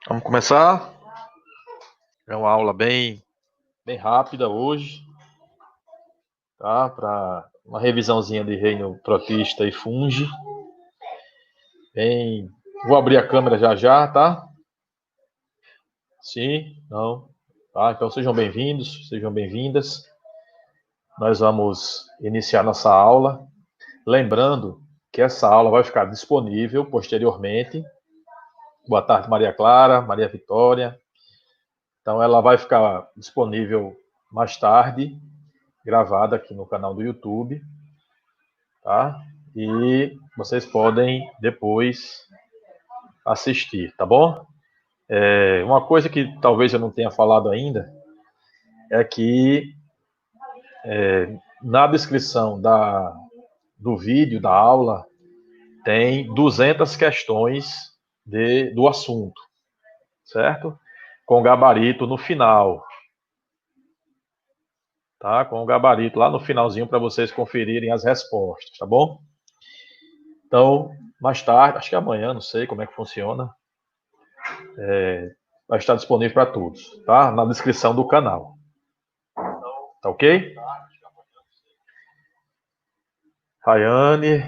Vamos começar. É uma aula bem rápida hoje, tá? Para uma revisãozinha de reino protista e fungi. Vou abrir a câmera já já, tá? Sim, não. Tá? Então sejam bem-vindos, sejam bem-vindas. Nós vamos iniciar nossa aula. Lembrando que essa aula vai ficar disponível posteriormente. Boa tarde, Maria Clara, Maria Vitória. Então ela vai ficar disponível mais tarde, gravada aqui no canal do YouTube, tá? E vocês podem depois assistir, tá bom? Uma coisa que talvez eu não tenha falado ainda é que na descrição do vídeo, da aula, tem 200 questões do assunto, certo? Com gabarito no final, tá? Com o gabarito lá no finalzinho para vocês conferirem as respostas, tá bom? Então, mais tarde, acho que amanhã, não sei como é que funciona, vai estar disponível para todos, tá? Na descrição do canal. Tá ok? Rayane,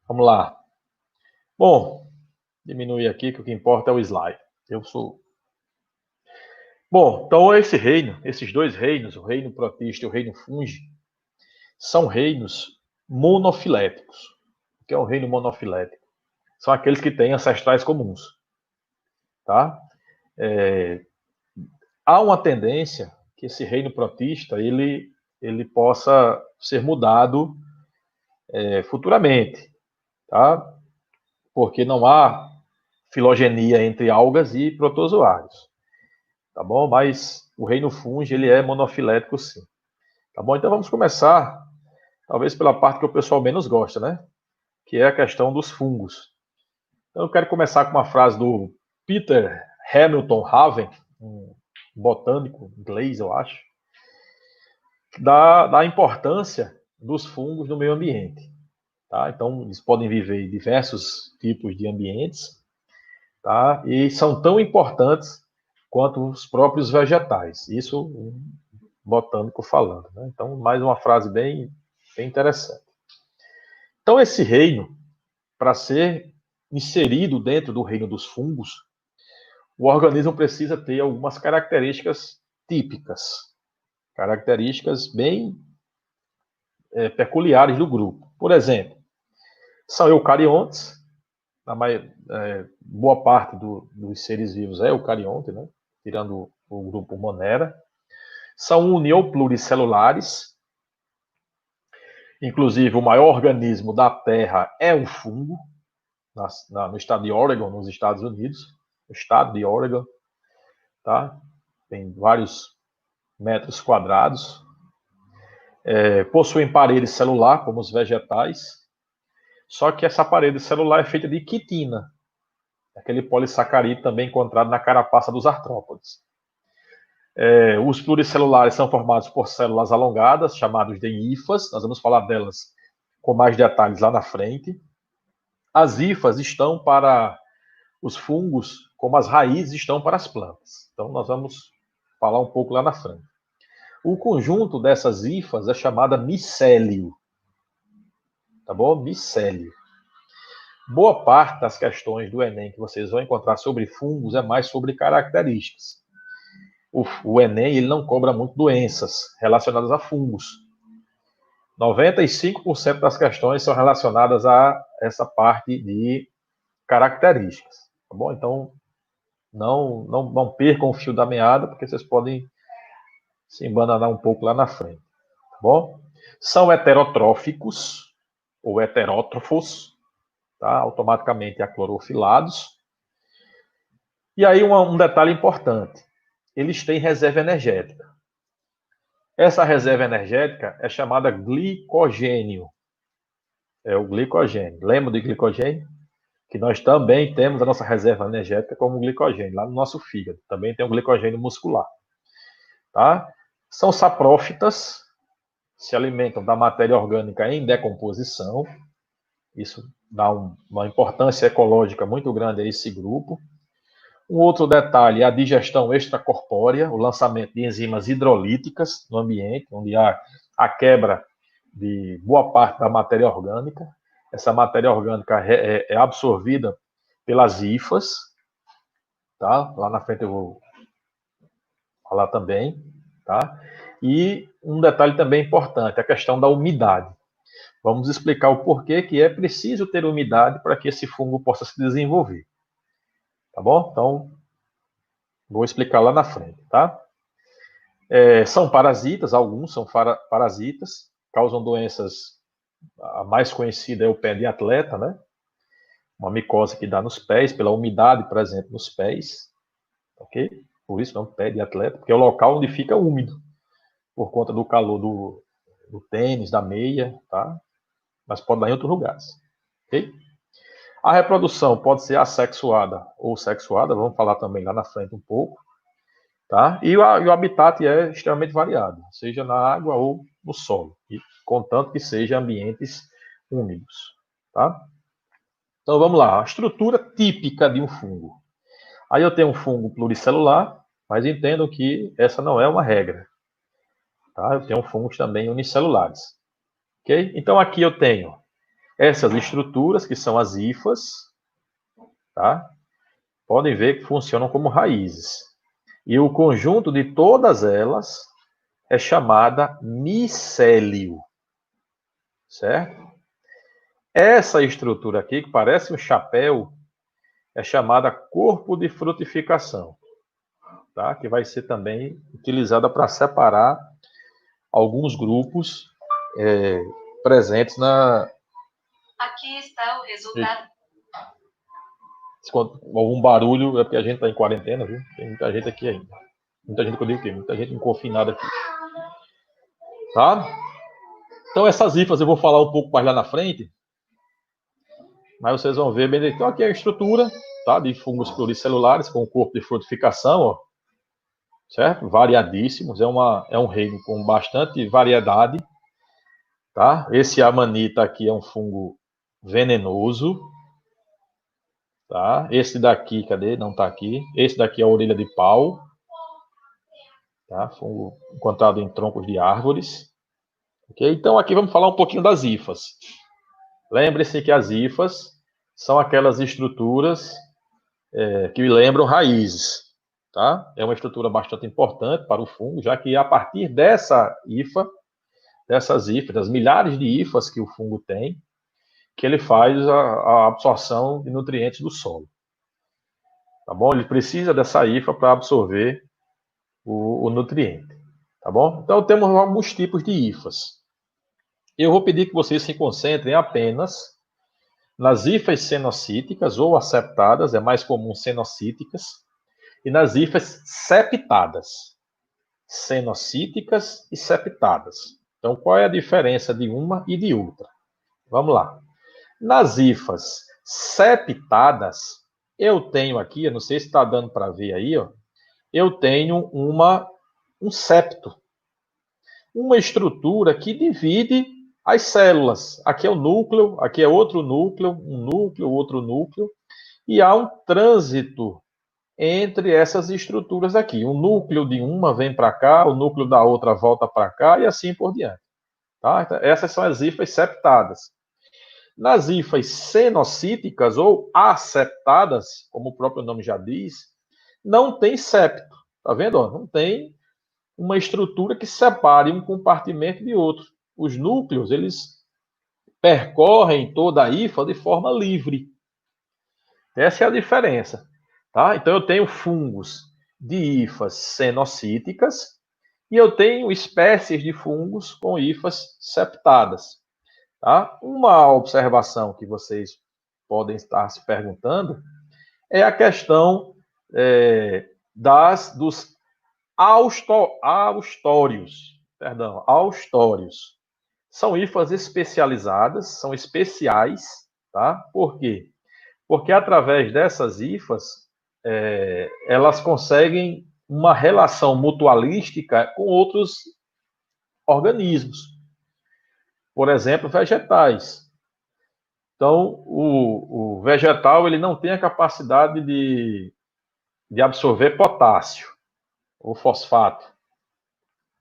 vamos lá. Bom, diminuir aqui que o que importa é o slide. Eu sou. Bom, então esses dois reinos, o reino protista e o reino fungi, são reinos monofiléticos. O que é um reino monofilético? São aqueles que têm ancestrais comuns, tá? Há uma tendência que esse reino protista ele possa ser mudado futuramente, tá? Porque não há filogenia entre algas e protozoários, tá bom? Mas o reino fungi ele é monofilético, sim, tá bom? Então vamos começar, talvez pela parte que o pessoal menos gosta, né? Que é a questão dos fungos. Então eu quero começar com uma frase do Peter Hamilton Raven, um botânico inglês, eu acho, da importância dos fungos no meio ambiente. Tá? Então, eles podem viver em diversos tipos de ambientes, tá? E são tão importantes quanto os próprios vegetais. Isso um botânico falando. Né? Então, mais uma frase bem interessante. Então, esse reino, para ser inserido dentro do reino dos fungos, o organismo precisa ter algumas características típicas, características bem peculiares do grupo. Por exemplo, são eucariontes, boa parte dos seres vivos é eucarionte, né? Tirando o grupo Monera. São uniopluricelulares, inclusive o maior organismo da Terra é um fungo, no estado de Oregon, nos Estados Unidos, o estado de Oregon, tá? Tem vários metros quadrados, possuem parede celular, como os vegetais, só que essa parede celular é feita de quitina, aquele polissacarídeo também encontrado na carapaça dos artrópodes. Os pluricelulares são formados por células alongadas, chamadas de hifas. Nós vamos falar delas com mais detalhes lá na frente. As hifas estão para os fungos, como as raízes estão para as plantas. Então, nós vamos falar um pouco lá na frente. O conjunto dessas hifas é chamada micélio. Tá bom? Micélio. Boa parte das questões do Enem que vocês vão encontrar sobre fungos é mais sobre características. O Enem ele não cobra muito doenças relacionadas a fungos. 95% das questões são relacionadas a essa parte de características. Tá bom? Então, não percam o fio da meada, porque vocês podem se embananar um pouco lá na frente. Tá bom? São heterotróficos, ou heterótrofos, tá? Automaticamente aclorofilados. E aí um detalhe importante, eles têm reserva energética. Essa reserva energética é chamada glicogênio. É o glicogênio. Lembra do glicogênio? Que nós também temos a nossa reserva energética como glicogênio, lá no nosso fígado. Também tem o glicogênio muscular. Tá? São saprófitas, se alimentam da matéria orgânica em decomposição. Isso dá uma importância ecológica muito grande a esse grupo. Um outro detalhe é a digestão extracorpórea, o lançamento de enzimas hidrolíticas no ambiente, onde há a quebra de boa parte da matéria orgânica. Essa matéria orgânica é absorvida pelas hifas, tá? Lá na frente eu vou falar também, tá? E um detalhe também importante, a questão da umidade. Vamos explicar o porquê que é preciso ter umidade para que esse fungo possa se desenvolver. Tá bom? Então, vou explicar lá na frente, tá? São parasitas, alguns são parasitas, causam doenças, a mais conhecida é o pé de atleta, né? Uma micose que dá nos pés, pela umidade presente nos pés, ok? Por isso é um pé de atleta, porque é o local onde fica úmido, por conta do calor do tênis, da meia, tá? Mas pode dar em outros lugares, ok? A reprodução pode ser assexuada ou sexuada, vamos falar também lá na frente um pouco, tá? E o habitat é extremamente variado, seja na água ou no solo, e contanto que seja ambientes úmidos, tá? Então vamos lá, a estrutura típica de um fungo. Aí eu tenho um fungo pluricelular, mas entendo que essa não é uma regra, tá? Eu tenho fungos também unicelulares, ok? Então aqui eu tenho essas estruturas que são as hifas, tá? Podem ver que funcionam como raízes. E o conjunto de todas elas é chamada micélio, certo? Essa estrutura aqui, que parece um chapéu, é chamada corpo de frutificação, tá? Que vai ser também utilizada para separar alguns grupos presentes na... Aqui está o resultado. Se algum barulho é porque a gente está em quarentena, viu? Tem muita gente aqui ainda. Muita gente que eu digo o quê? Muita gente confinada aqui. Tá? Então essas hifas eu vou falar um pouco mais lá na frente, mas vocês vão ver bem. Então aqui é a estrutura, tá? De fungos pluricelulares com corpo de frutificação, ó, certo? Variadíssimos, é um reino com bastante variedade, tá? Esse amanita aqui é um fungo venenoso, tá? Esse daqui, cadê? Não tá aqui. Esse daqui é a orelha de pau, tá? Fungo encontrado em troncos de árvores. Okay? Então aqui vamos falar um pouquinho das hifas. Lembre-se que as hifas são aquelas estruturas que lembram raízes, tá? É uma estrutura bastante importante para o fungo, já que a partir dessa hifa, dessas hifas, das milhares de hifas que o fungo tem, que ele faz a absorção de nutrientes do solo. Tá bom? Ele precisa dessa hifa para absorver o nutriente. Tá bom? Então temos alguns tipos de hifas. Eu vou pedir que vocês se concentrem apenas nas hifas cenocíticas ou aceptadas, é mais comum cenocíticas, e nas hifas septadas. Cenocíticas e septadas. Então, qual é a diferença de uma e de outra? Vamos lá. Nas hifas septadas, eu tenho aqui, eu não sei se está dando para ver aí, ó, eu tenho um septo, uma estrutura que divide as células. Aqui é o núcleo, aqui é outro núcleo, um núcleo, outro núcleo, e há um trânsito entre essas estruturas aqui. O núcleo de uma vem para cá, o núcleo da outra volta para cá e assim por diante. Tá? Então, essas são as hifas septadas. Nas hifas cenocíticas ou aseptadas, como o próprio nome já diz, não tem septo. Tá vendo? Não tem uma estrutura que separe um compartimento de outro. Os núcleos, eles percorrem toda a hifa de forma livre. Essa é a diferença. Tá? Então, eu tenho fungos de hifas cenocíticas e eu tenho espécies de fungos com hifas septadas. Tá? Uma observação que vocês podem estar se perguntando é a questão dos austórios. Austórios. São hifas especializadas, são especiais. Tá? Por quê? Porque através dessas hifas, elas conseguem uma relação mutualística com outros organismos. Por exemplo, vegetais. Então, o vegetal ele não tem a capacidade de absorver potássio ou fosfato.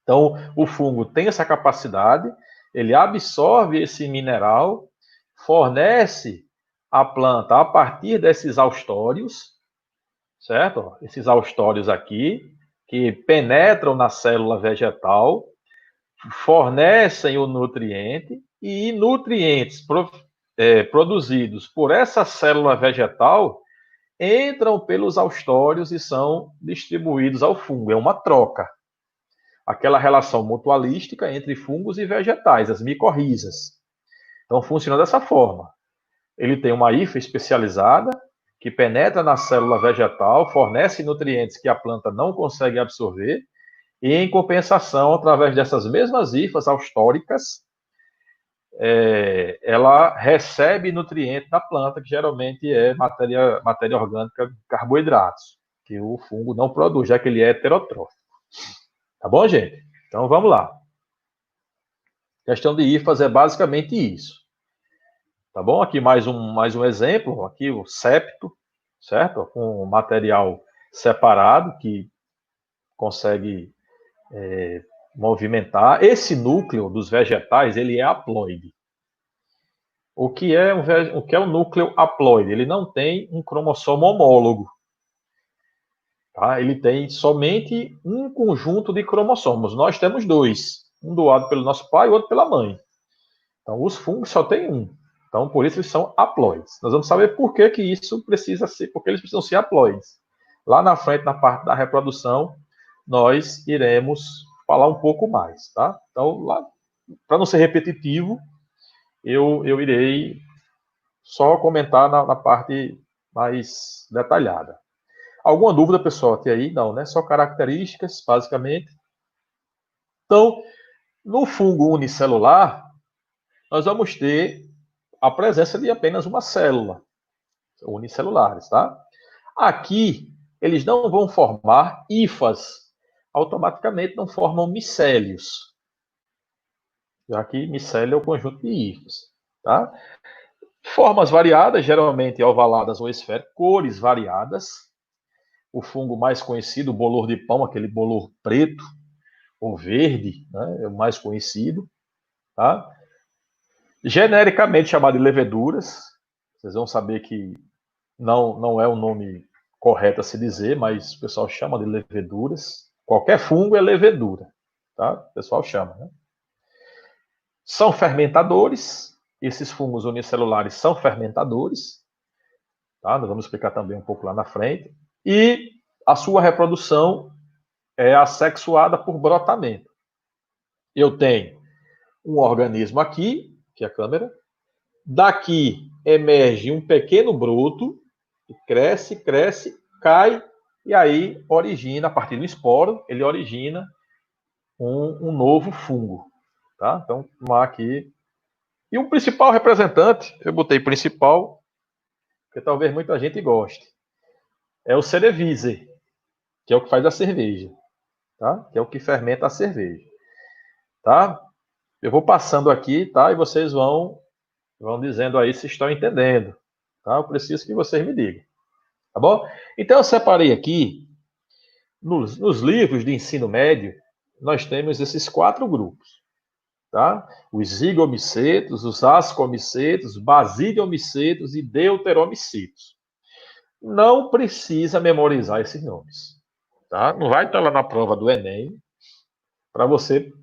Então, o fungo tem essa capacidade, ele absorve esse mineral, fornece à planta a partir desses austórios, certo? Esses austórios aqui, que penetram na célula vegetal, fornecem o nutriente, e nutrientes produzidos por essa célula vegetal entram pelos austórios e são distribuídos ao fungo. É uma troca. Aquela relação mutualística entre fungos e vegetais, as micorrizas. Então, funciona dessa forma. Ele tem uma hifa especializada que penetra na célula vegetal, fornece nutrientes que a planta não consegue absorver, e, em compensação, através dessas mesmas hifas austóricas, ela recebe nutriente da planta, que geralmente é matéria orgânica, carboidratos, que o fungo não produz, já que ele é heterotrófico. Tá bom, gente? Então, vamos lá. A questão de hifas é basicamente isso. Tá bom? Aqui mais um exemplo, aqui o septo, certo? Com material separado que consegue movimentar. Esse núcleo dos vegetais, ele é haploide. O que é um núcleo haploide? Ele não tem um cromossomo homólogo. Tá? Ele tem somente um conjunto de cromossomos. Nós temos dois, um doado pelo nosso pai e outro pela mãe. Então, os fungos só têm um. Então, por isso eles são haploides. Nós vamos saber por que isso precisa ser, porque eles precisam ser haploides. Lá na frente, na parte da reprodução, nós iremos falar um pouco mais, tá? Então, para não ser repetitivo, eu irei só comentar na parte mais detalhada. Alguma dúvida, pessoal, até aí? Não, né? Só características, basicamente. Então, no fungo unicelular, nós vamos ter a presença de apenas uma célula, unicelulares, tá? Aqui, eles não vão formar hifas, automaticamente não formam micélios, já que micélio é o conjunto de hifas, tá? Formas variadas, geralmente ovaladas ou esféricas, cores variadas. O fungo mais conhecido, o bolor de pão, aquele bolor preto ou verde, né, é o mais conhecido, tá? Genericamente chamado de leveduras. Vocês vão saber que não é o nome correto a se dizer, mas o pessoal chama de leveduras. Qualquer fungo é levedura, tá? O pessoal chama, né? São fermentadores. Esses fungos unicelulares são fermentadores, tá? Nós vamos explicar também um pouco lá na frente. E a sua reprodução é assexuada por brotamento. Eu tenho um organismo aqui, que é a câmera. Daqui emerge um pequeno broto, cresce, cai, e aí origina, a partir do esporo, ele origina um novo fungo. Tá? Então, vamos aqui. E o principal representante, eu botei principal, porque talvez muita gente goste, é o Cerevisiae, que é o que faz a cerveja, tá? Que é o que fermenta a cerveja. Tá? Eu vou passando aqui, tá? E vocês vão dizendo aí se estão entendendo. Tá? Eu preciso que vocês me digam. Tá bom? Então, eu separei aqui, nos livros de ensino médio, nós temos esses 4 grupos. Tá? Os zigomicetos, os ascomicetos, basidiomicetos e deuteromicetos. Não precisa memorizar esses nomes. Tá? Não vai estar lá na prova do Enem para você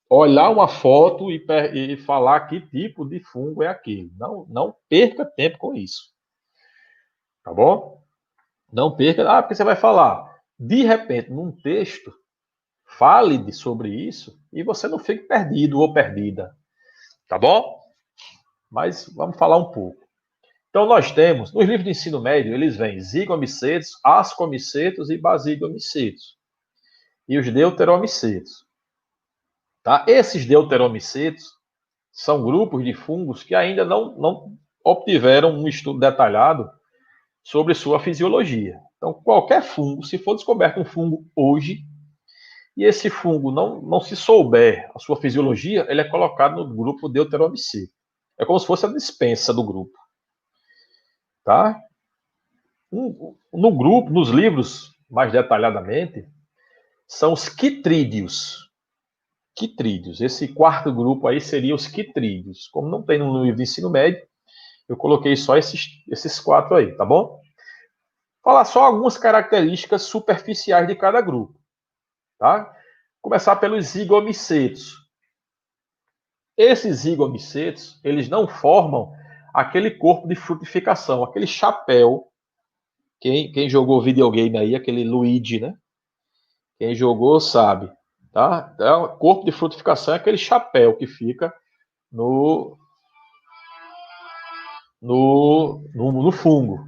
olhar uma foto e falar que tipo de fungo é aquele. Não perca tempo com isso. Tá bom? Não perca. Porque você vai falar. De repente, num texto, fale sobre isso e você não fique perdido ou perdida. Tá bom? Mas vamos falar um pouco. Então, nós temos, nos livros de ensino médio, eles vêm zigomicetos, ascomicetos e basidiomicetos. E os deuteromicetos. Tá? Esses deuteromicetos são grupos de fungos que ainda não obtiveram um estudo detalhado sobre sua fisiologia. Então, qualquer fungo, se for descoberto um fungo hoje, e esse fungo não se souber a sua fisiologia, ele é colocado no grupo deuteromicete. É como se fosse a dispensa do grupo. Tá? No grupo, nos livros, mais detalhadamente, são os quitrídeos. Quitrídeos. Esse quarto grupo aí seria os quitrídeos. Como não tem no livro de ensino médio, eu coloquei só esses quatro aí, tá bom? Falar só algumas características superficiais de cada grupo, tá? Começar pelos zigomicetos. Esses zigomicetos, eles não formam aquele corpo de frutificação, aquele chapéu. Quem jogou videogame aí, aquele Luigi, né? Quem jogou sabe, tá? O corpo de frutificação é aquele chapéu que fica no fungo,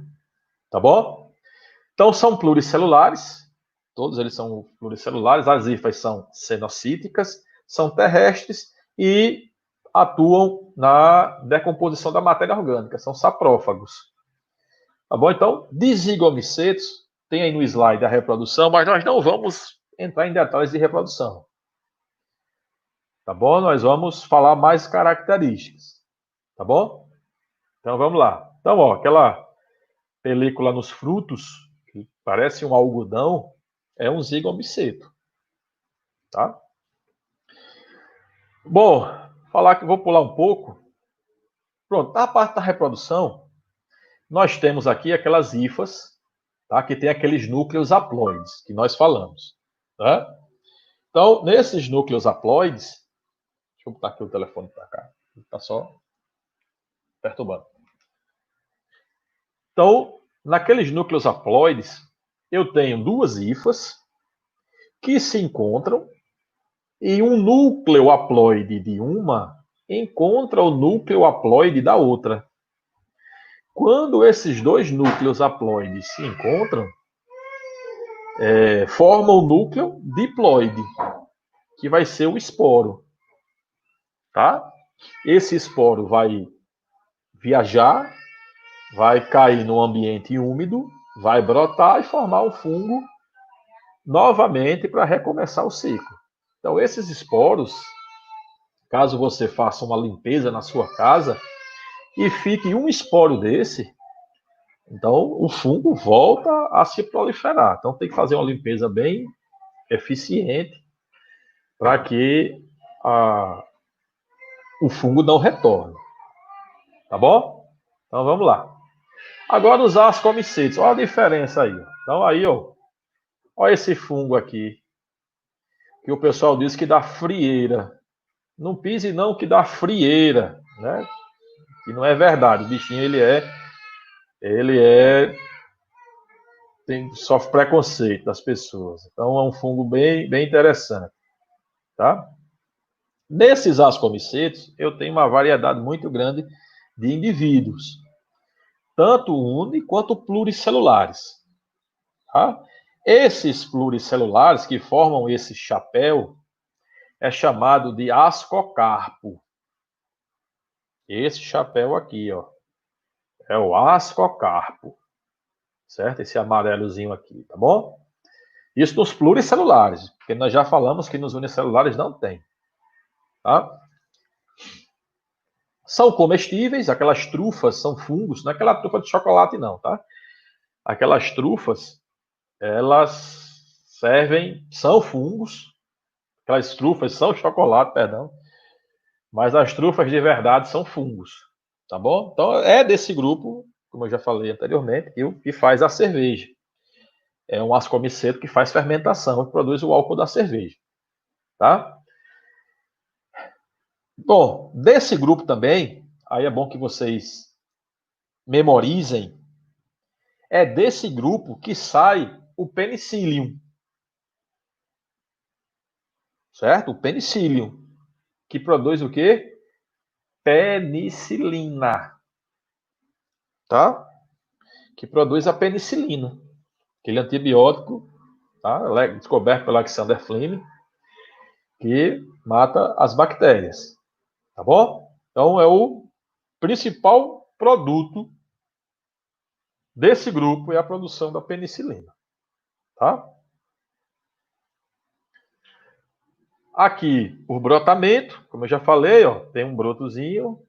tá bom? Então são pluricelulares, todos eles são pluricelulares, as hifas são cenocíticas, são terrestres e atuam na decomposição da matéria orgânica, são saprófagos. Tá bom? Então, de zigomicetos, tem aí no slide a reprodução, mas nós não vamos entrar em detalhes de reprodução. Tá bom? Nós vamos falar mais características. Tá bom? Então vamos lá. Então, ó, aquela película nos frutos, que parece um algodão, é um zigomiceto. Tá? Bom, falar que vou pular um pouco. Pronto, na parte da reprodução, nós temos aqui aquelas hifas, tá? Que tem aqueles núcleos haploides que nós falamos. Tá? Então, nesses núcleos haploides, deixa eu botar aqui o telefone para cá, está só perturbando. Então, naqueles núcleos haploides, eu tenho duas hifas que se encontram e um núcleo haploide de uma encontra o núcleo haploide da outra. Quando esses dois núcleos haploides se encontram, formam o núcleo diploide, que vai ser o esporo. Tá? Esse esporo vai viajar, vai cair no ambiente úmido, vai brotar e formar um fungo novamente para recomeçar o ciclo. Então, esses esporos, caso você faça uma limpeza na sua casa e fique um esporo desse, então o fungo volta a se proliferar. Então, tem que fazer uma limpeza bem eficiente para que o fungo não retorne. Tá bom? Então, vamos lá. Agora, os ascomicetos. Olha a diferença aí. Então, aí, ó, olha esse fungo aqui, que o pessoal diz que dá frieira. Não pise não que dá frieira, né? Que não é verdade. O bichinho, sofre preconceito das pessoas. Então, é um fungo bem, bem interessante, tá? Nesses ascomicetos, eu tenho uma variedade muito grande de indivíduos, tanto uni quanto pluricelulares, tá? Esses pluricelulares que formam esse chapéu é chamado de ascocarpo. Esse chapéu aqui, ó, é o ascocarpo, certo? Esse amarelozinho aqui, tá bom? Isso nos pluricelulares, porque nós já falamos que nos unicelulares não tem, tá? São comestíveis, aquelas trufas são fungos, não é aquela trufa de chocolate não, tá? Aquelas trufas, elas são fungos, aquelas trufas são chocolate, perdão, mas as trufas de verdade são fungos, tá bom? Então é desse grupo, como eu já falei anteriormente, que faz a cerveja. É um ascomiceto que faz fermentação, que produz o álcool da cerveja, tá? Bom, desse grupo também, aí é bom que vocês memorizem, é desse grupo que sai o penicillium, certo? O penicillium, que produz o quê? Penicilina, tá? Que produz a penicilina, aquele antibiótico, tá? Descoberto pelo Alexander Fleming, que mata as bactérias, tá bom? Então é o principal produto desse grupo é a produção da penicilina, tá? Aqui, por brotamento, como eu já falei, ó, tem um brotozinho,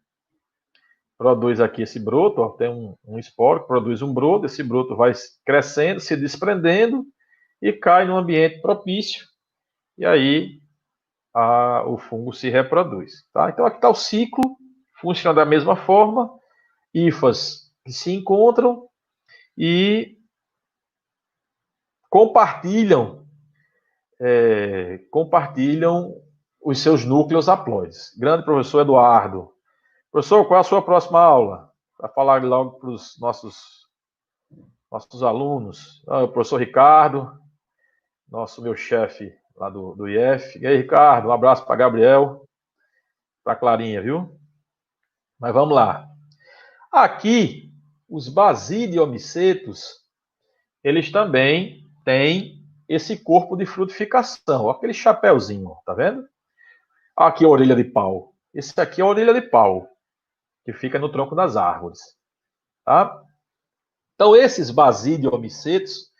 produz aqui esse broto, ó, tem um esporo que produz um broto, esse broto vai crescendo, se desprendendo e cai num ambiente propício, e aí o fungo se reproduz. Tá? Então aqui está o ciclo, funciona da mesma forma, hifas que se encontram e compartilham os seus núcleos haploides. Grande professor Eduardo. Professor, qual é a sua próxima aula? Para falar logo para os nossos alunos. O professor Ricardo, meu chefe lá do IF. E aí, Ricardo, um abraço para Gabriel, para Clarinha, viu? Mas vamos lá. Aqui, os basidiomicetos, eles também têm esse corpo de frutificação. Aquele chapéuzinho, tá vendo? Aqui a orelha de pau. Esse aqui é a orelha de pau, que fica no tronco das árvores. Tá? Então, esses basidiomicetos,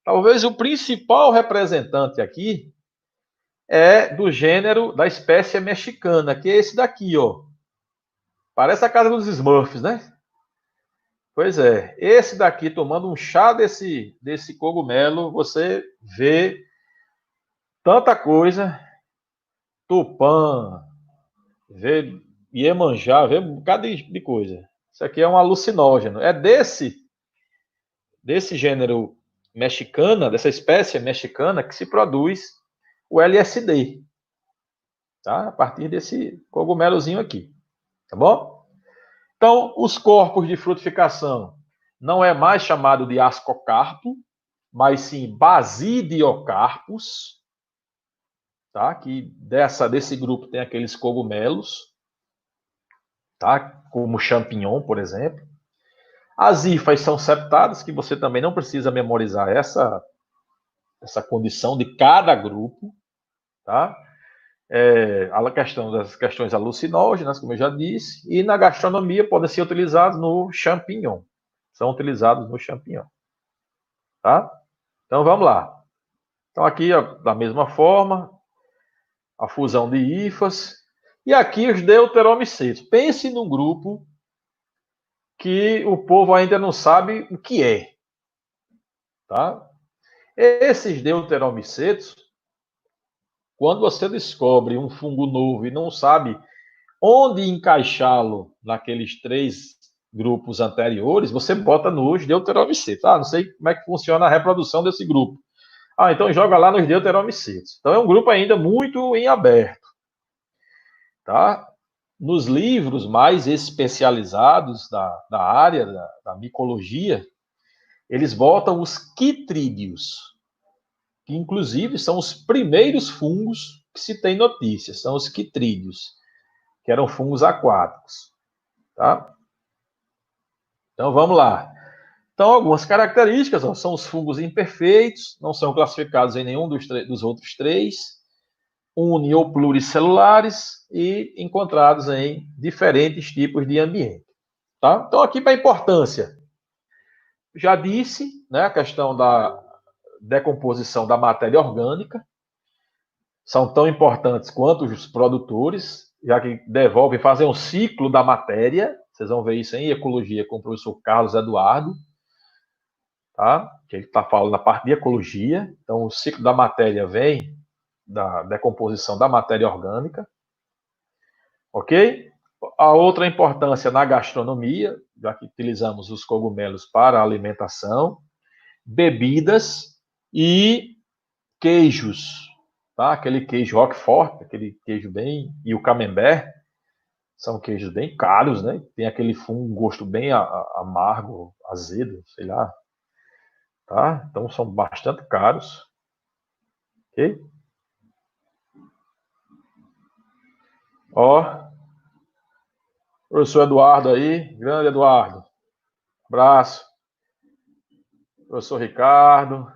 talvez o principal representante aqui é do gênero, da espécie mexicana, que é esse daqui, ó. Parece a casa dos Smurfs, né? Pois é. Esse daqui, tomando um chá desse cogumelo, você vê tanta coisa. Tupã, vê Iemanjá, vê um bocado de coisa. Isso aqui é um alucinógeno. É desse gênero mexicana, dessa espécie mexicana, que se produz o LSD. Tá? A partir desse cogumelozinho aqui. Tá bom? Então, os corpos de frutificação não é mais chamado de ascocarpo, mas sim basidiocarpos, tá? Que desse grupo tem aqueles cogumelos, tá? Como champignon, por exemplo. As hifas são septadas, que você também não precisa memorizar essa condição de cada grupo, tá? A questão das questões alucinógenas, como eu já disse, e na gastronomia podem ser utilizados no champignon. São utilizados no champignon. Tá? Então vamos lá. Então aqui, ó, da mesma forma, a fusão de hifas. E aqui os deuteromicetos. Pense num grupo que o povo ainda não sabe o que é. Tá? Esses deuteromicetos, quando você descobre um fungo novo e não sabe onde encaixá-lo naqueles 3 grupos anteriores, você bota nos deuteromicetos. Não sei como é que funciona a reprodução desse grupo. Então joga lá nos deuteromicetos. Então é um grupo ainda muito em aberto. Tá? Nos livros mais especializados da área da micologia, eles botam os quitrídeos, que inclusive são os primeiros fungos que se tem notícias, são os quitrídeos, que eram fungos aquáticos. Tá? Então vamos lá. Então, algumas características, ó, são os fungos imperfeitos, não são classificados em nenhum dos outros 3, uni ou pluricelulares e encontrados em diferentes tipos de ambiente. Tá? Então, aqui para a importância. Já disse, né, a questão da decomposição da matéria orgânica, são tão importantes quanto os produtores, já que devolvem, fazem um ciclo da matéria. Vocês vão ver isso em ecologia com o professor Carlos Eduardo, tá? Que ele está falando na parte de ecologia. Então, o ciclo da matéria vem da decomposição da matéria orgânica, ok? A outra importância na gastronomia, já que utilizamos os cogumelos para alimentação, bebidas e queijos, tá? Aquele queijo Roquefort, aquele queijo bem, e o Camembert, são queijos bem caros, né? Tem aquele fungo, um gosto bem amargo, azedo, sei lá, tá? Então são bastante caros, ok? Ó, professor Eduardo aí, grande Eduardo, abraço. Professor Ricardo,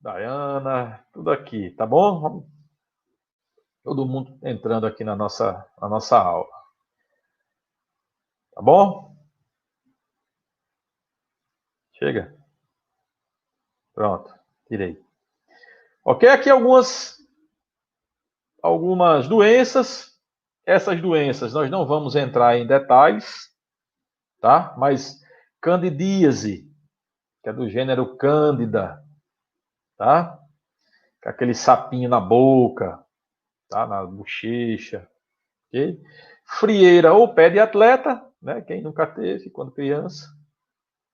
Dayana, tudo aqui, tá bom? Todo mundo entrando aqui na nossa aula. Tá bom? Chega. Pronto, tirei. Ok, aqui algumas doenças Essas doenças nós não vamos entrar em detalhes, tá? Mas candidíase, que é do gênero Cândida, tá? Com aquele sapinho na boca, tá? Na bochecha, ok? Frieira ou pé de atleta, né? Quem nunca teve quando criança,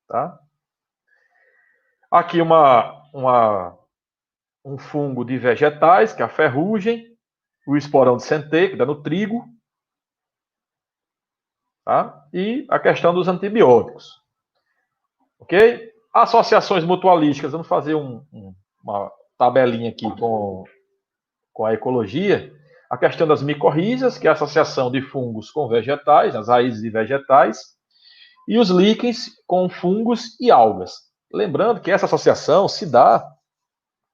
tá? Aqui um fungo de vegetais, que é a ferrugem, o esporão de centeio, que dá no trigo, tá? E a questão dos antibióticos, ok? Associações mutualísticas, vamos fazer uma tabelinha aqui com a ecologia. A questão das micorrízas, que é a associação de fungos com vegetais, as raízes de vegetais, e os líquens com fungos e algas. Lembrando que essa associação se dá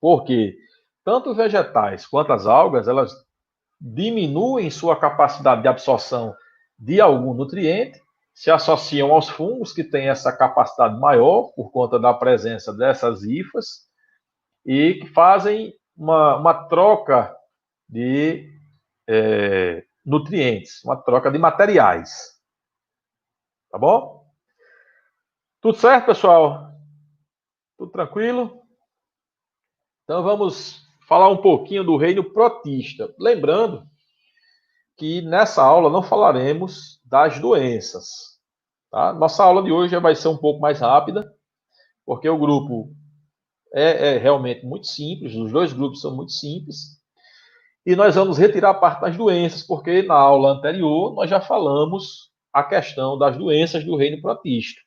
porque tanto vegetais quanto as algas, elas diminuem sua capacidade de absorção de algum nutriente, se associam aos fungos, que têm essa capacidade maior por conta da presença dessas hifas, e que fazem uma troca de nutrientes, uma troca de materiais. Tá bom? Tudo certo, pessoal? Tudo tranquilo? Então vamos falar um pouquinho do reino protista. Lembrando que nessa aula não falaremos das doenças. Tá? Nossa aula de hoje vai ser um pouco mais rápida, porque o grupo é realmente muito simples, os dois grupos são muito simples. E nós vamos retirar a parte das doenças, porque na aula anterior nós já falamos a questão das doenças do reino protista.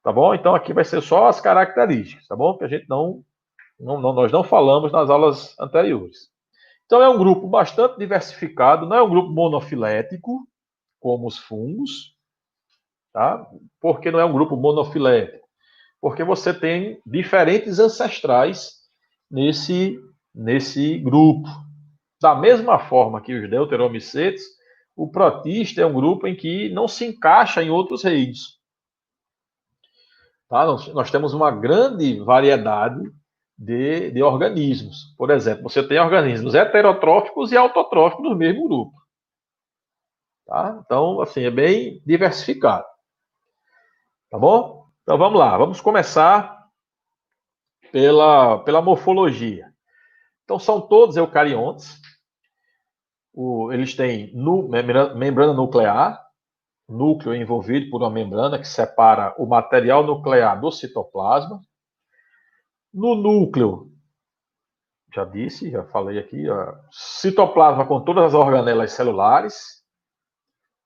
Tá bom? Então aqui vai ser só as características, tá bom? Que a gente nós não falamos nas aulas anteriores. Então é um grupo bastante diversificado, não é um grupo monofilético, como os fungos, tá? Por que não é um grupo monofilético? Porque você tem diferentes ancestrais nesse grupo. Da mesma forma que os deuteromicetos, o protista é um grupo em que não se encaixa em outros reinos. Tá? Nós temos uma grande variedade de organismos. Por exemplo, você tem organismos heterotróficos e autotróficos no mesmo grupo. Tá? Então, assim, é bem diversificado. Tá bom? Então vamos lá, vamos começar pela morfologia. Então são todos eucariontes. Eles têm membrana nuclear, núcleo envolvido por uma membrana que separa o material nuclear do citoplasma. No núcleo, já falei aqui, citoplasma com todas as organelas celulares,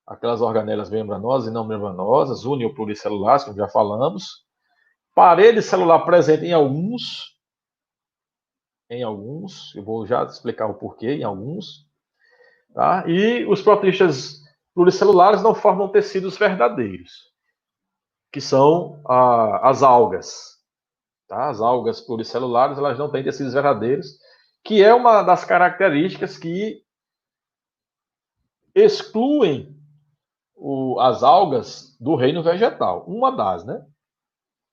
aquelas organelas membranosas e não membranosas, uni ou pluricelulares, como já falamos. Parede celular presente em alguns, eu vou já explicar o porquê em alguns, tá? E os protistas pluricelulares não formam tecidos verdadeiros, que são as algas, tá? As algas pluricelulares, elas não têm tecidos verdadeiros, que é uma das características que excluem as algas do reino vegetal. Uma das, né?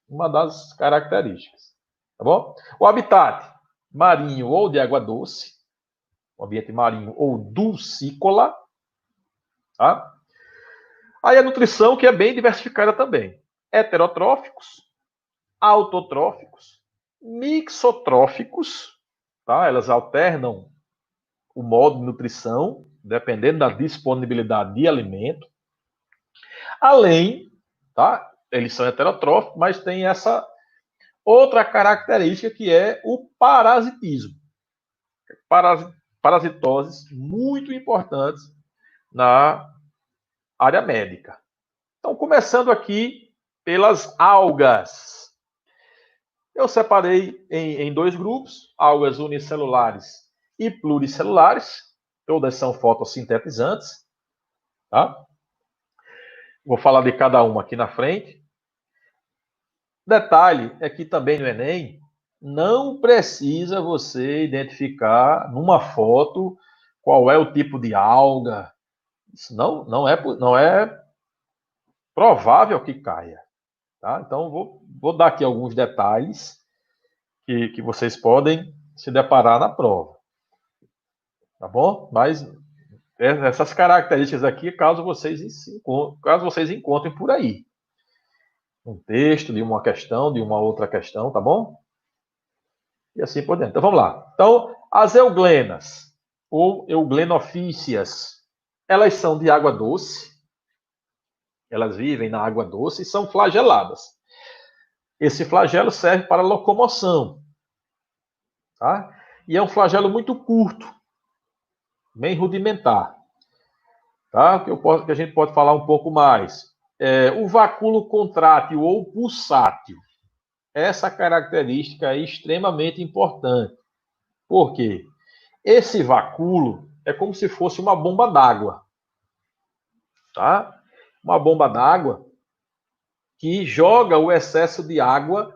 Uma das características. Tá bom? O habitat marinho ou de água doce, o ambiente marinho ou dulcícola, tá? Aí a nutrição, que é bem diversificada também. Heterotróficos, autotróficos, mixotróficos, tá? Elas alternam o modo de nutrição, dependendo da disponibilidade de alimento. Além, tá? Eles são heterotróficos, mas tem essa outra característica que é o parasitismo. Parasitoses muito importantes na área médica. Então, começando aqui pelas algas. Eu separei em dois grupos, algas unicelulares e pluricelulares. Todas são fotossintetizantes. Tá? Vou falar de cada uma aqui na frente. Detalhe é que também no Enem não precisa você identificar numa foto qual é o tipo de alga. Isso não é provável que caia. Tá? Então, vou dar aqui alguns detalhes que vocês podem se deparar na prova. Tá bom? Mas Essas características aqui, caso vocês encontrem por aí. Um texto de uma questão, de uma outra questão, tá bom? E assim por diante. Então, vamos lá. Então, as euglenas, ou euglenofícias, elas são de água doce, elas vivem na água doce e são flageladas. Esse flagelo serve para locomoção, tá? E é um flagelo muito curto, bem rudimentar, tá? Que a gente pode falar um pouco mais. O vacúolo contrátil ou pulsátil. Essa característica é extremamente importante. Por quê? Esse vacúolo é como se fosse uma bomba d'água, tá? Uma bomba d'água que joga o excesso de água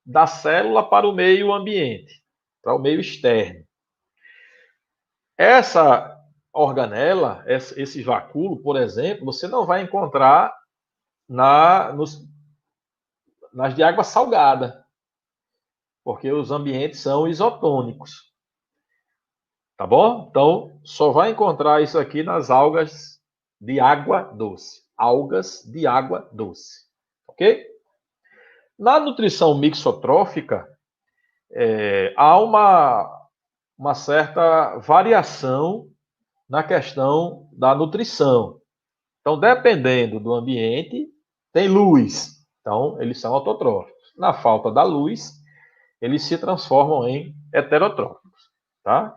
da célula para o meio ambiente, para o meio externo. Essa organela, esse vacúolo, por exemplo, você não vai encontrar nas de água salgada, porque os ambientes são isotônicos. Tá bom? Então, só vai encontrar isso aqui nas algas de água doce. Algas de água doce. Ok? Na nutrição mixotrófica, há uma certa variação na questão da nutrição. Então, dependendo do ambiente, tem luz. Então, eles são autotróficos. Na falta da luz, eles se transformam em heterotróficos, tá?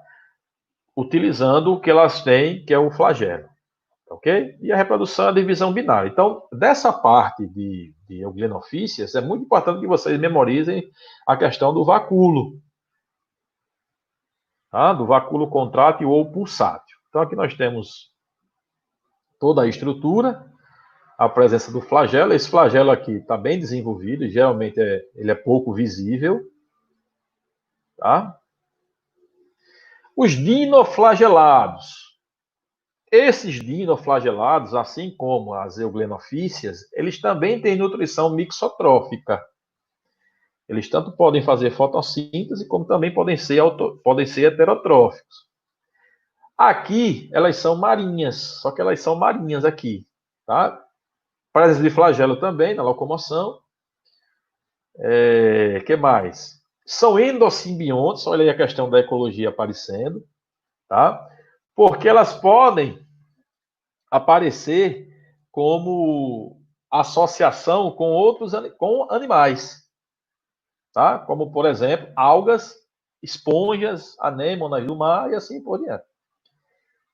Utilizando o que elas têm, que é o flagelo. Ok? E a reprodução é a divisão binária. Então, dessa parte de euglenofícias, é muito importante que vocês memorizem a questão do vacúolo. Tá? Do vacúolo contrátil ou pulsátil. Então, aqui nós temos toda a estrutura, a presença do flagelo. Esse flagelo aqui está bem desenvolvido, e geralmente ele é pouco visível. Tá? Os dinoflagelados. Esses dinoflagelados, assim como as euglenofícias, eles também têm nutrição mixotrófica. Eles tanto podem fazer fotossíntese, como também podem ser heterotróficos. Aqui, elas são marinhas, só que elas são marinhas aqui, tá? Presença de flagelo também na locomoção. Que mais? São endosimbiontes, olha aí a questão da ecologia aparecendo, tá? Porque elas podem aparecer como associação com outros com animais, tá? Como, por exemplo, algas, esponjas, anêmonas do mar e assim por diante.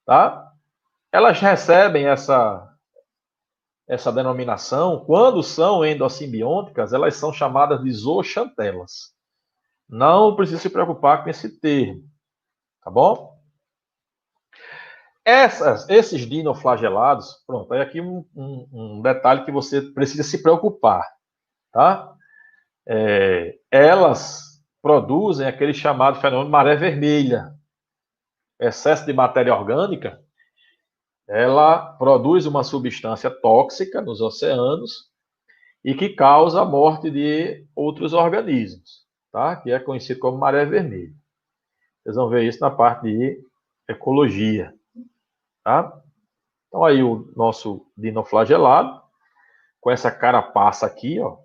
Tá? Elas recebem essa denominação quando são endossimbióticas, elas são chamadas de zooxantelas. Não precisa se preocupar com esse termo, tá bom? Esses dinoflagelados, pronto, aí aqui um detalhe que você precisa se preocupar, tá? Elas produzem aquele chamado fenômeno maré vermelha. Excesso de matéria orgânica, ela produz uma substância tóxica nos oceanos e que causa a morte de outros organismos, tá? Que é conhecido como maré vermelha. Vocês vão ver isso na parte de ecologia, tá? Então aí o nosso dinoflagelado, com essa carapaça aqui, ó,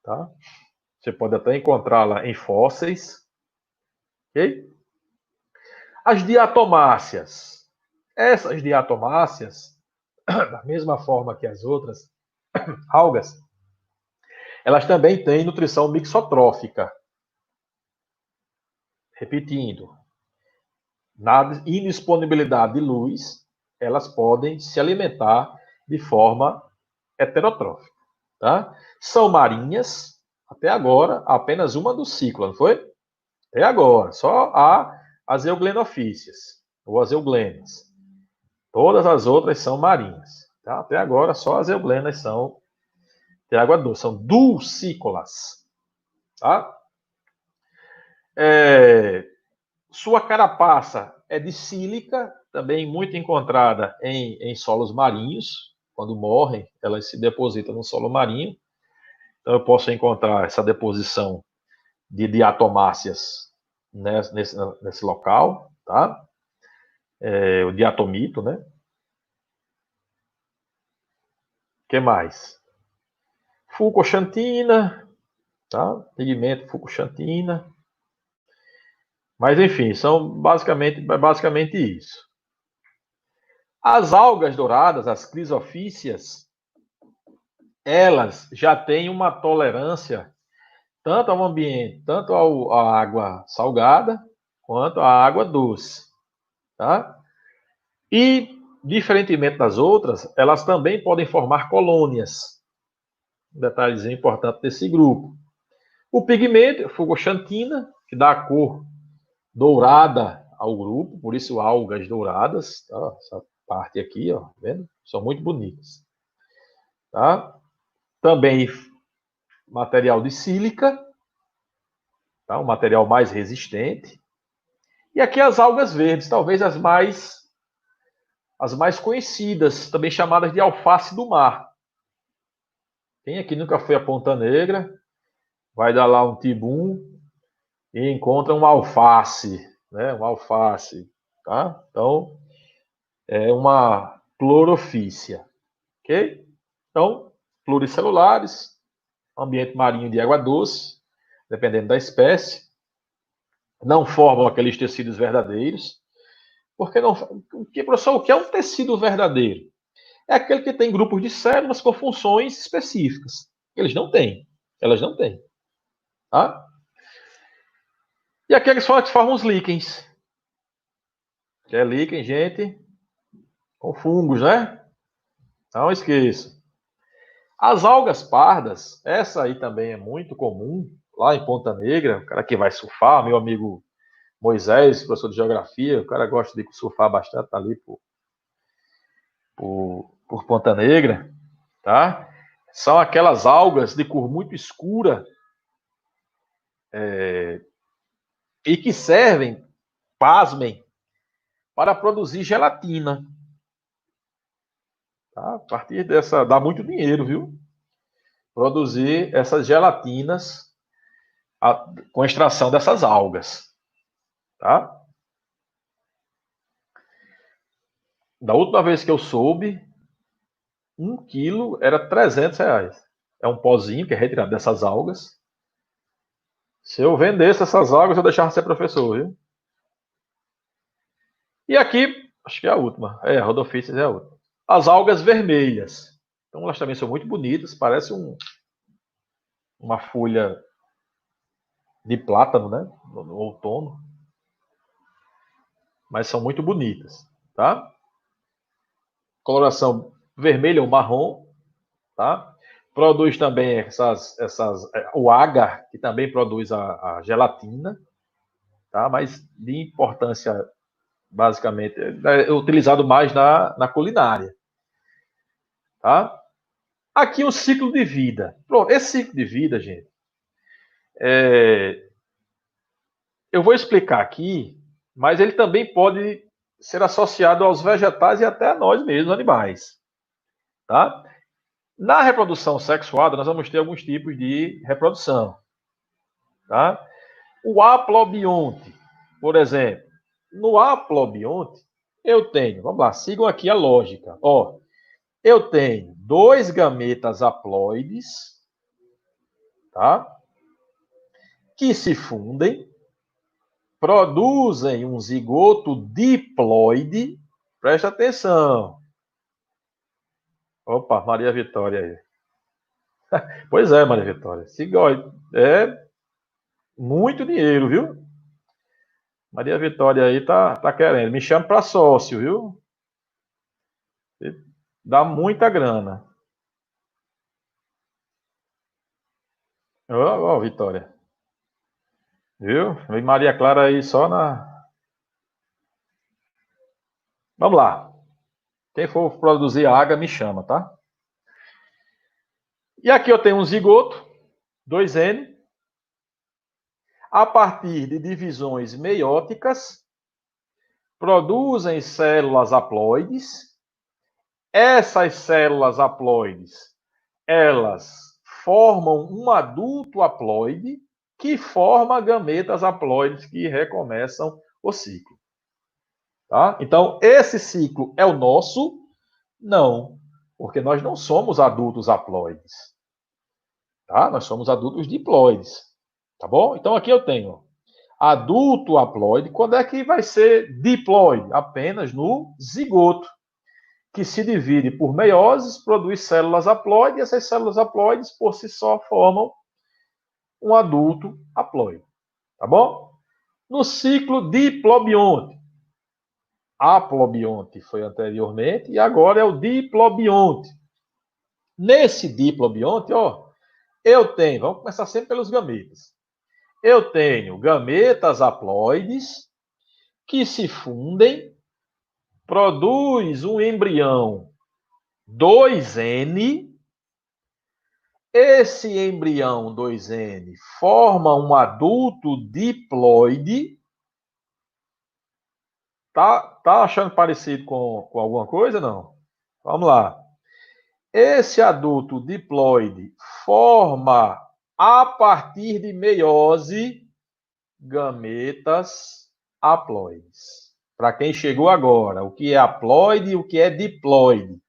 tá? Você pode até encontrá-la em fósseis, ok? As diatomáceas. Essas diatomáceas, da mesma forma que as outras algas, elas também têm nutrição mixotrófica. Repetindo, na indisponibilidade de luz, elas podem se alimentar de forma heterotrófica. Tá? São marinhas, até agora, apenas uma do ciclo, não foi? Até agora, só as euglenofícias, ou as euglenas. Todas as outras são marinhas. Tá? Até agora, só as euglenas são de água doce, são dulcícolas. Tá? Sua carapaça é de sílica, também muito encontrada em solos marinhos. Quando morrem, elas se depositam no solo marinho. Então, eu posso encontrar essa deposição de diatomáceas nesse local, tá? o diatomito, né? O que mais? Fucoxantina, tá? Pigmento fucoxantina. Mas, enfim, são basicamente isso. As algas douradas, as crisofícias, elas já têm uma tolerância tanto ao ambiente, tanto à água salgada, quanto à água doce, tá? E, diferentemente das outras, elas também podem formar colônias. Um detalhezinho importante desse grupo. O pigmento, fucoxantina, que dá a cor dourada ao grupo, por isso algas douradas, tá? Essa parte aqui, ó, tá vendo? São muito bonitas, tá? Também material de sílica, tá? Um material mais resistente. E aqui as algas verdes, talvez as mais conhecidas, também chamadas de alface do mar. Quem aqui nunca foi a Ponta Negra, vai dar lá um tibum e encontra uma alface, né? Uma alface, tá? Então, é uma clorofícia, ok? Então, pluricelulares, ambiente marinho de água doce, dependendo da espécie, não formam aqueles tecidos verdadeiros, porque não, professor, o que é um tecido verdadeiro? É aquele que tem grupos de células com funções específicas. Eles não têm. Elas não têm. Tá? E aqueles que formam os líquens. Que é líquen, gente, com fungos, né? Não esqueça. As algas pardas, essa aí também é muito comum, lá em Ponta Negra, o cara que vai surfar, meu amigo Moisés, professor de geografia, o cara gosta de surfar bastante ali por Ponta Negra, tá? São aquelas algas de cor muito escura e que servem, pasmem, para produzir gelatina. Tá? A partir dessa, dá muito dinheiro, viu? Produzir essas gelatinas com extração dessas algas, tá? Da última vez que eu soube, 1 quilo era R$ 300. É um pozinho que é retirado dessas algas. Se eu vendesse essas algas, eu deixava de ser professor, viu? E aqui, acho que é a última. Rodophytes é a última. As algas vermelhas. Então, elas também são muito bonitas. Parece uma folha de plátano, né? No outono. Mas são muito bonitas, tá? Coloração vermelha ou marrom, tá? Produz também o agar, que também produz a gelatina, tá? Mas de importância, basicamente, é utilizado mais na culinária, tá? Aqui o ciclo de vida. Pronto, esse ciclo de vida, gente, eu vou explicar aqui, mas ele também pode ser associado aos vegetais e até a nós mesmos, animais, tá? Na reprodução sexuada, nós vamos ter alguns tipos de reprodução, tá? O haplobionte, por exemplo. No haplobionte, eu tenho, vamos lá, sigam aqui a lógica. Ó, eu tenho 2 gametas haploides, tá? Que se fundem, produzem um zigoto diploide. Presta atenção. Opa, Maria Vitória aí. Pois é, Maria Vitória. Zigote é muito dinheiro, viu? Maria Vitória aí tá querendo. Me chama para sócio, viu? Dá muita grana. Ó, Vitória. Viu? Vem Maria Clara aí só na. Vamos lá. Quem for produzir água, me chama, tá? E aqui eu tenho um zigoto, 2N. A partir de divisões meióticas, produzem células haploides. Essas células haploides, elas formam um adulto haploide que forma gametas haploides que recomeçam o ciclo. Tá? Então, esse ciclo é o nosso? Não, porque nós não somos adultos haploides. Tá? Nós somos adultos diploides. Tá bom? Então, aqui eu tenho adulto haploide. Quando é que vai ser diploide? Apenas no zigoto, que se divide por meioses, produz células haploides, e essas células haploides, por si só, formam um adulto haploide. Tá bom? No ciclo diplobionte, haplobionte foi anteriormente, e agora é o diplobionte. Nesse diplobionte, ó, eu tenho, vamos começar sempre pelos gametas. Eu tenho gametas haploides que se fundem, produz um embrião 2N. Esse embrião 2N forma um adulto diploide. Tá achando parecido com alguma coisa? Não? Vamos lá. Esse adulto diploide forma, a partir de meiose, gametas haploides. Para quem chegou agora, o que é haploide e o que é diploide?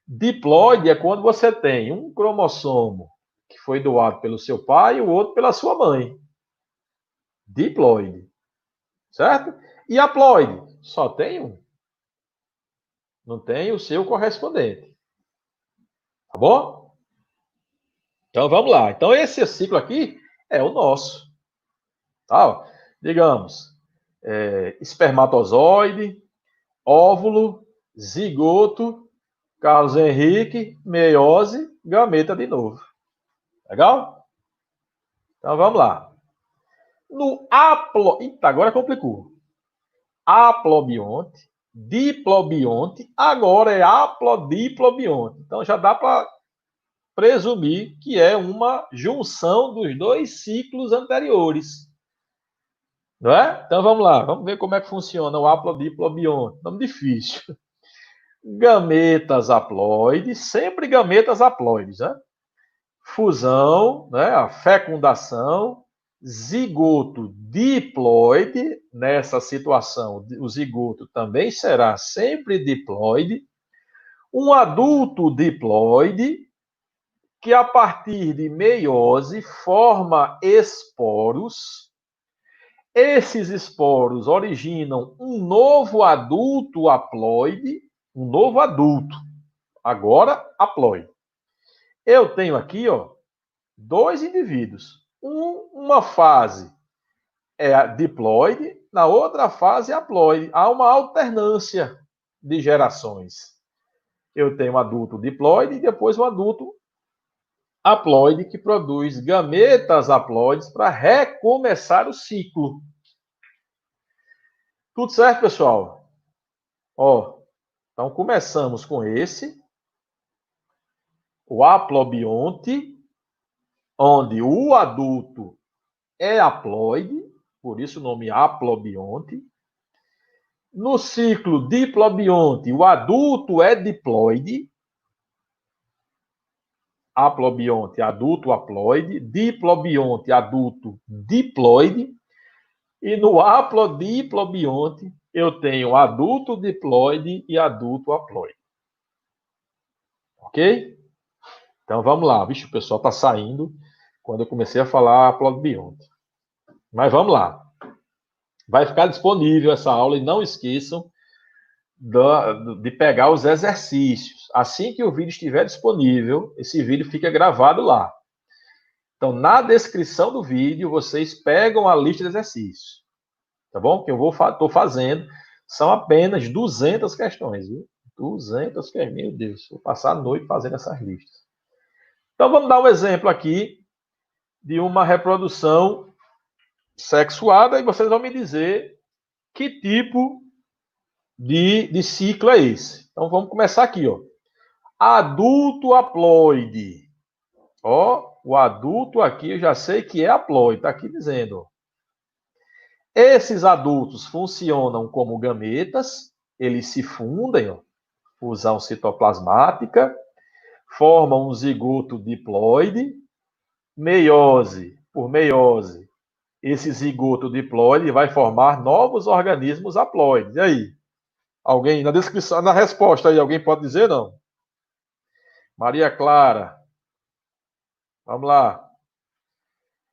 Diploide é quando você tem um cromossomo que foi doado pelo seu pai e o outro pela sua mãe. Diploide. Certo? E haploide? Só tem um. Não tem o seu correspondente. Tá bom? Então vamos lá. Então esse ciclo aqui é o nosso. Tá? Digamos, espermatozoide, óvulo, zigoto, Carlos Henrique, meiose, gameta de novo. Legal? Então vamos lá. No agora complicou. Haplobionte, diplobionte, agora é haplodiplobionte. Então já dá para presumir que é uma junção dos dois ciclos anteriores. Não é? Então vamos lá, vamos ver como é que funciona o haplodiplobionte. Nome difícil. Gametas haploides, sempre gametas haploides, né? Fusão, né? A fecundação, zigoto diploide, nessa situação, o zigoto também será sempre diploide. Um adulto diploide, que a partir de meiose forma esporos. Esses esporos originam um novo adulto haploide, um novo adulto, agora haploide. Eu tenho aqui, ó, dois indivíduos. Uma fase é diploide, na outra fase é haploide. Há uma alternância de gerações. Eu tenho um adulto diploide e depois um adulto haploide que produz gametas haploides para recomeçar o ciclo. Tudo certo, pessoal? Ó, então começamos com esse, o haplobionte, onde o adulto é haploide, por isso o nome haplobionte. No ciclo diplobionte, o adulto é diploide, haplobionte, adulto haploide, diplobionte, adulto diploide, e no haplodiplobionte eu tenho adulto diploide e adulto haploide. Ok? Então vamos lá. Vixe, o pessoal está saindo quando eu comecei a falar haplobionte. Mas vamos lá. Vai ficar disponível essa aula e não esqueçam de pegar os exercícios. Assim que o vídeo estiver disponível, esse vídeo fica gravado lá. Então, na descrição do vídeo, vocês pegam a lista de exercícios. Tá bom? Que eu estou fazendo. São apenas 200 questões, viu? 200 questões. Meu Deus, vou passar a noite fazendo essas listas. Então, vamos dar um exemplo aqui de uma reprodução sexuada e vocês vão me dizer que tipo de ciclo é esse. Então, vamos começar aqui, ó. Adulto haploide. Ó, o adulto aqui eu já sei que é haploide, está aqui dizendo. Ó. Esses adultos funcionam como gametas, eles se fundem, ó, fusão citoplasmática, formam um zigoto diploide, meiose, por meiose, esse zigoto diploide vai formar novos organismos haploides. E aí? Alguém, na descrição, na resposta aí, alguém pode dizer não? Maria Clara. Vamos lá.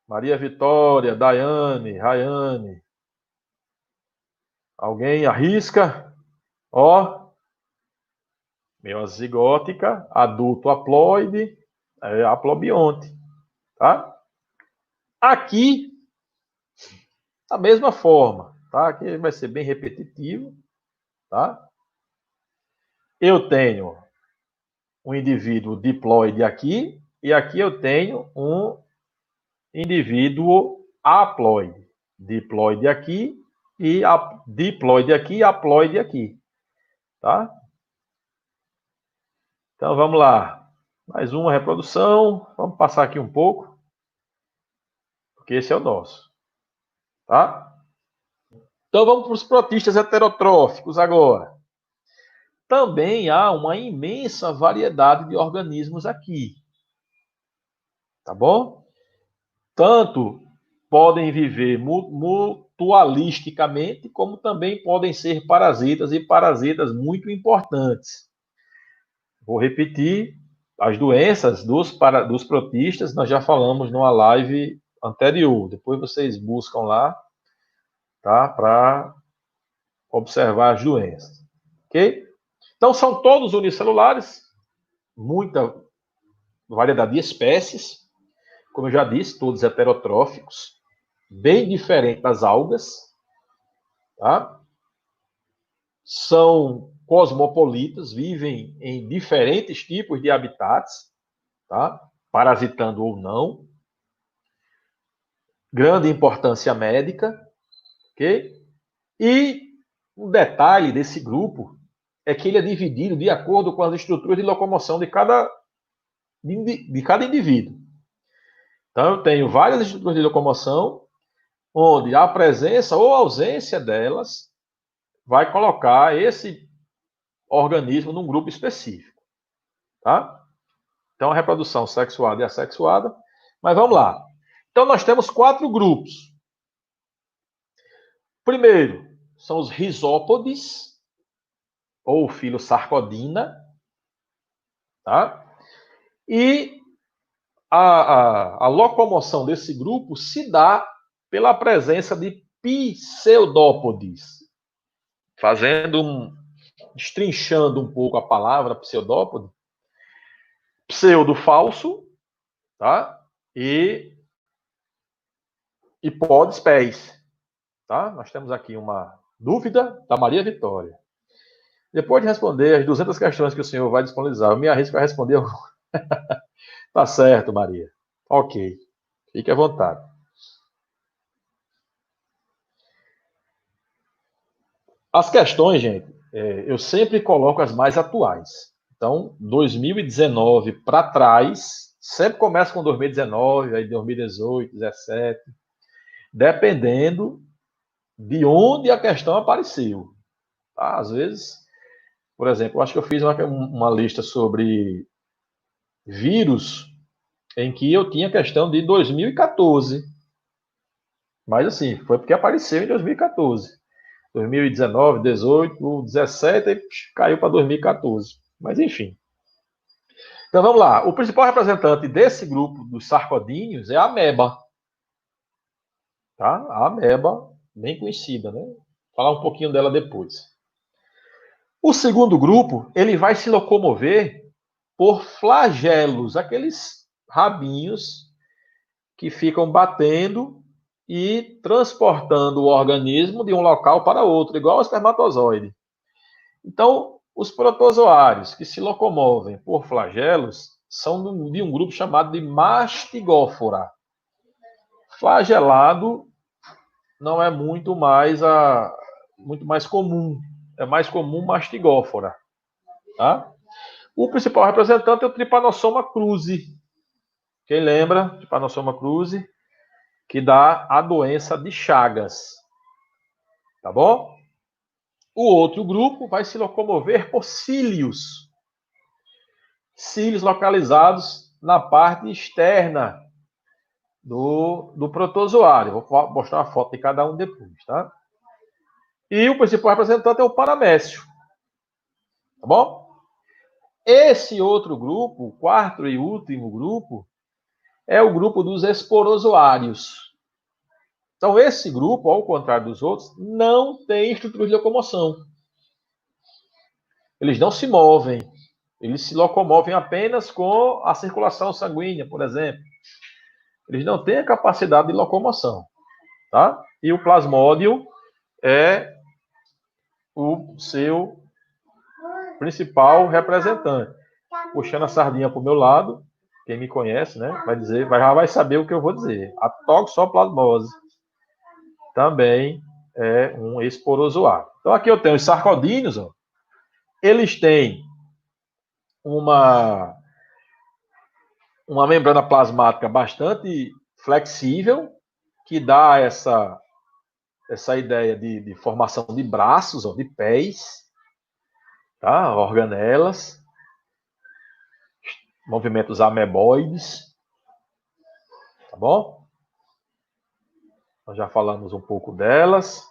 Maria Vitória, Daiane, Rayane. Alguém arrisca? Ó. Meozigótica, adulto haploide, haplobionte. Tá? Aqui, da mesma forma. Tá? Aqui vai ser bem repetitivo. Tá? Eu tenho um indivíduo diploide aqui, e aqui eu tenho um indivíduo haploide. Diploide aqui, e diploide aqui e haploide aqui. Tá? Então, vamos lá. Mais uma reprodução. Vamos passar aqui um pouco, porque esse é o nosso. Tá? Então, vamos para os protistas heterotróficos agora. Também há uma imensa variedade de organismos aqui. Tá bom? Tanto podem viver mutualisticamente, como também podem ser parasitas e parasitas muito importantes. Vou repetir, as doenças dos protistas, nós já falamos numa live anterior. Depois vocês buscam lá, tá? Para observar as doenças. Ok? Então, são todos unicelulares, muita variedade de espécies, como eu já disse, todos heterotróficos, bem diferente das algas, tá? São cosmopolitas, vivem em diferentes tipos de habitats, tá? Parasitando ou não. Grande importância médica, ok? E um detalhe desse grupo é que ele é dividido de acordo com as estruturas de locomoção de cada indivíduo. Então, eu tenho várias estruturas de locomoção, onde a presença ou ausência delas vai colocar esse organismo num grupo específico. Tá? Então, a reprodução sexuada e assexuada. Mas vamos lá. Então, nós temos 4 grupos. Primeiro, são os risópodes, ou filosarcodina. Tá? E a locomoção desse grupo se dá pela presença de pseudópodes. Destrinchando um pouco a palavra pseudópode, pseudo falso, tá? E podes pés, tá? Nós temos aqui uma dúvida da Maria Vitória. Depois de responder as 200 questões que o senhor vai disponibilizar, eu me arrisco a responder. Tá certo, Maria. Ok. Fique à vontade. As questões, gente, eu sempre coloco as mais atuais. Então, 2019 para trás, sempre começa com 2019, aí 2018, 2017, dependendo de onde a questão apareceu. Tá? Às vezes, por exemplo, eu acho que eu fiz uma lista sobre vírus em que eu tinha questão de 2014. Mas assim, foi porque apareceu em 2014. 2019, 18, 17 e caiu para 2014. Mas enfim. Então vamos lá. O principal representante desse grupo dos sarcodíneos é a ameba. Tá? A ameba, bem conhecida, né? Vou falar um pouquinho dela depois. O segundo grupo, ele vai se locomover por flagelos, aqueles rabinhos que ficam batendo e transportando o organismo de um local para outro, igual ao espermatozoide. Então, os protozoários que se locomovem por flagelos são de um grupo chamado de mastigófora. Flagelado não é muito mais comum. É mais comum mastigófora. Tá? O principal representante é o Trypanosoma cruzi. Quem lembra? Trypanosoma cruzi, que dá a doença de Chagas. Tá bom? O outro grupo vai se locomover por cílios. Cílios localizados na parte externa do protozoário. Vou mostrar uma foto de cada um depois, tá? E o principal representante é o paramécio. Tá bom? Esse outro grupo, o quarto e último grupo, é o grupo dos esporozoários. Então, esse grupo, ao contrário dos outros, não tem estrutura de locomoção. Eles não se movem. Eles se locomovem apenas com a circulação sanguínea, por exemplo. Eles não têm a capacidade de locomoção. Tá? E o plasmódio é o seu principal representante. Puxando a sardinha para o meu lado, quem me conhece, né, vai dizer, já vai saber o que eu vou dizer. A toxoplasmose também é um esporozoário. Então aqui eu tenho os sarcodíneos, ó. Eles têm uma membrana plasmática bastante flexível, que dá essa ideia de formação de braços, ó, de pés, tá? Organelas, movimentos ameboides, tá bom? Nós já falamos um pouco delas.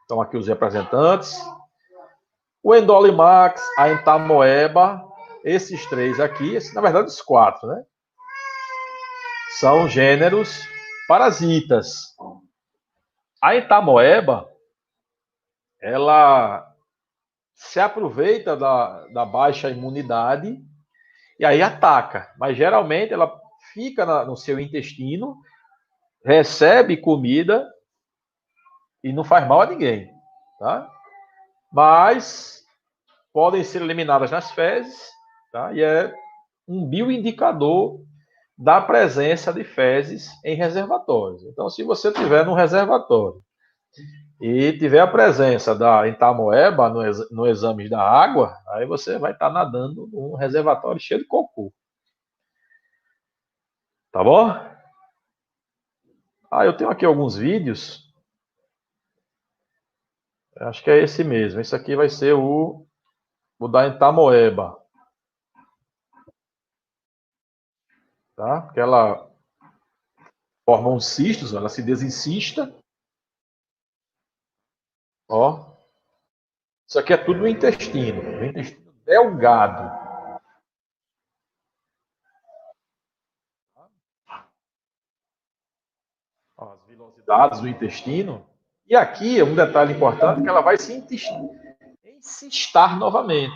Então, aqui os representantes. O Endolimax, a Entamoeba, esses três aqui, na verdade os quatro, né? São gêneros parasitas. A Entamoeba, ela se aproveita da baixa imunidade e aí ataca. Mas geralmente ela fica no seu intestino, recebe comida e não faz mal a ninguém, tá? Mas podem ser eliminadas nas fezes, tá? E é um bioindicador da presença de fezes em reservatórios. Então, se você tiver num reservatório e tiver a presença da entamoeba no exame da água, aí você vai estar nadando num reservatório cheio de cocô. Tá bom? Eu tenho aqui alguns vídeos. Acho que é esse mesmo. Esse aqui vai ser o da entamoeba. Tá? Porque ela forma uns cistos, ela se desincista. Ó. Isso aqui é tudo no intestino delgado. Ó, as vilosidades do intestino. E aqui, um detalhe importante, que ela vai se encistar novamente.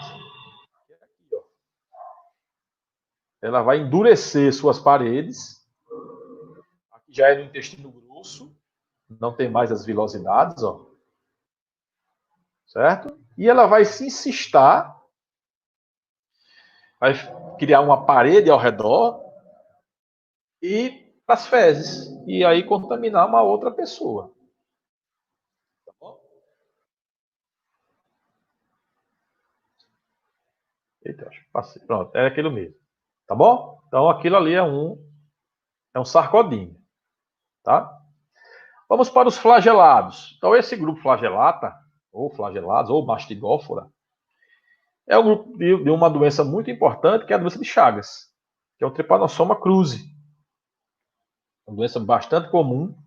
Ela vai endurecer suas paredes. Aqui já é no intestino grosso. Não tem mais as vilosidades, ó. Certo? E ela vai se encistar, vai criar uma parede ao redor e as fezes. E aí contaminar uma outra pessoa. Tá bom? Eita, acho que passei. Pronto, é aquilo mesmo. Tá bom? Então aquilo ali é um sarcodíneo. Tá? Vamos para os flagelados. Então esse grupo flagelata, ou flagelados, ou mastigófora, é um grupo de uma doença muito importante, que é a doença de Chagas, que é o Trypanosoma cruzi. Uma doença bastante comum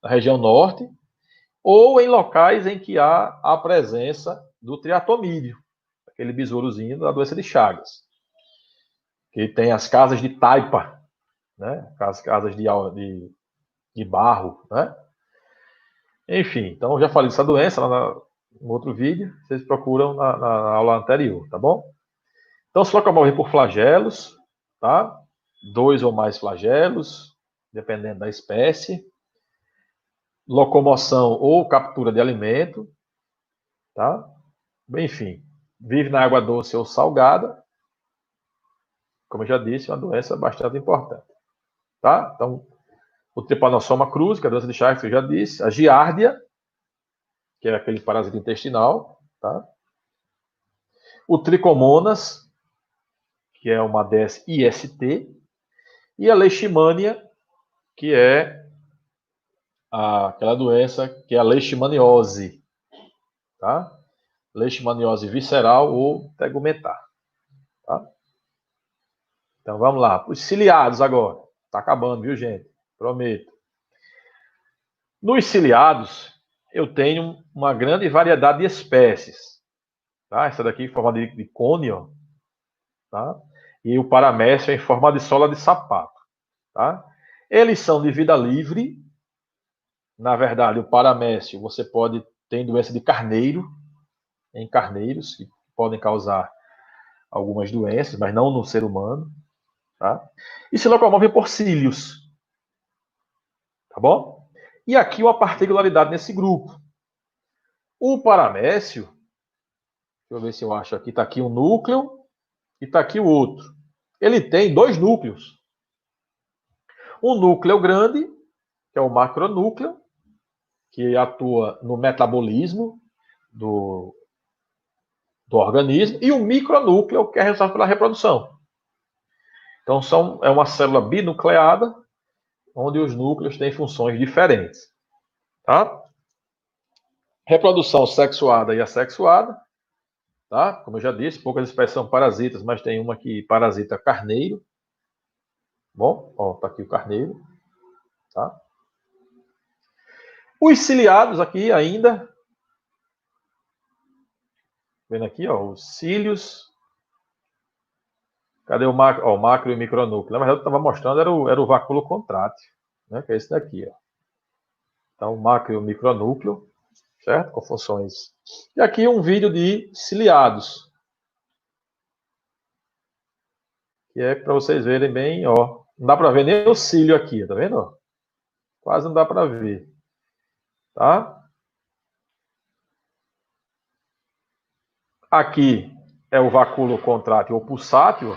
na região norte, ou em locais em que há a presença do triatomídeo, aquele besourozinho da doença de Chagas, que tem as casas de taipa, né? As casas de barro, né? Enfim, então eu já falei dessa doença lá no outro vídeo, vocês procuram na aula anterior, tá bom? Então se locomovem por flagelos, tá? 2 ou mais flagelos, dependendo da espécie. Locomoção ou captura de alimento, tá? Enfim, vive na água doce ou salgada. Como eu já disse, é uma doença bastante importante, tá? Então, o Trypanosoma cruzi, que é a doença de Chagas, que eu já disse. A giardia, que é aquele parasita intestinal, tá? O Trichomonas, que é uma DS IST. E a leishmania, que é aquela doença que é a leishmaniose, tá? Leishmaniose visceral ou tegumentar, tá? Então vamos lá, os ciliados agora. Tá acabando, viu, gente? Prometo. Nos ciliados, eu tenho uma grande variedade de espécies. Tá? Essa daqui em forma de cone, ó, tá? E o paramécio em forma de sola de sapato. Tá? Eles são de vida livre. Na verdade, o paramécio, você pode ter doença de carneiro, em carneiros, que podem causar algumas doenças, mas não no ser humano. Tá? E se locomovem por cílios. Tá bom? E aqui uma particularidade nesse grupo. O paramécio, deixa eu ver se eu acho aqui, está aqui um núcleo e está aqui o outro. Ele tem dois núcleos. Um núcleo grande, que é o macronúcleo, que atua no metabolismo do organismo, e o micronúcleo, que é responsável pela reprodução. Então, é uma célula binucleada, onde os núcleos têm funções diferentes. Tá? Reprodução sexuada e assexuada. Tá? Como eu já disse, poucas espécies são parasitas, mas tem uma que parasita carneiro. Bom, ó, tá aqui o carneiro. Tá? Os ciliados aqui ainda. Vendo aqui, ó, os cílios. Cadê o macro, ó, o macro e o micronúcleo? Na verdade, eu estava mostrando era o vacúolo contrátil, né? Que é esse daqui, ó. Então, o macro e o micronúcleo, certo? Com funções. E aqui um vídeo de ciliados. Que é para vocês verem bem, ó. Não dá para ver nem o cílio aqui, tá vendo? Quase não dá para ver. Tá? Aqui é o vacúolo contrátil ou pulsátil.